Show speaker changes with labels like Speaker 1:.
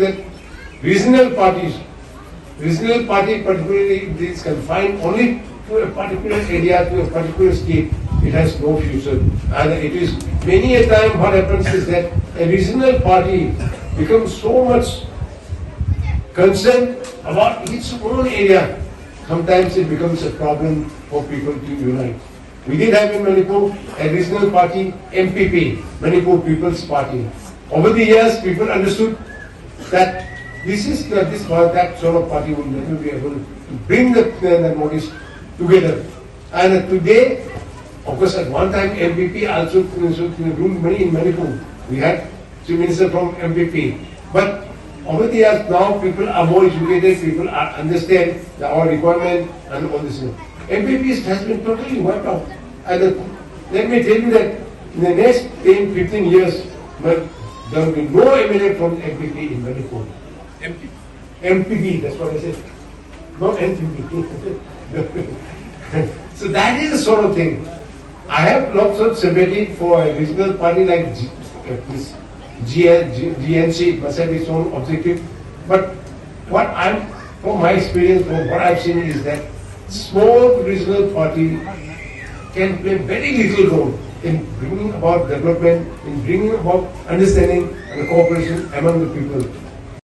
Speaker 1: that regional party particularly if it is confined only to a particular area, to a particular state, it has no future. And it is many a time what happens is that a regional party becomes so much concerned about its own area. Sometimes it becomes a problem for people to unite. We did have in Manipur a regional party, MPP, Manipur People's Party. Over the years, people understood that that sort of party will never be able to bring the Northeast together. And today, of course, at one time MPP also ruled many in Manipur. We had Chief Minister from MPP. But over the years now, people are more educated, people understand our requirement and all this. MPP has been totally wiped out. And let me tell you that in the next 10, 15 years, there will be no MLA from MPP in Manipur. MPP, that's what I said. Not NPP. So that is the sort of thing. I have lots of sympathy for a regional party like this GNC, must have its own objective. But from my experience, from what I've seen is that small regional party can play very little role in bringing about development, in bringing about understanding and cooperation among the people.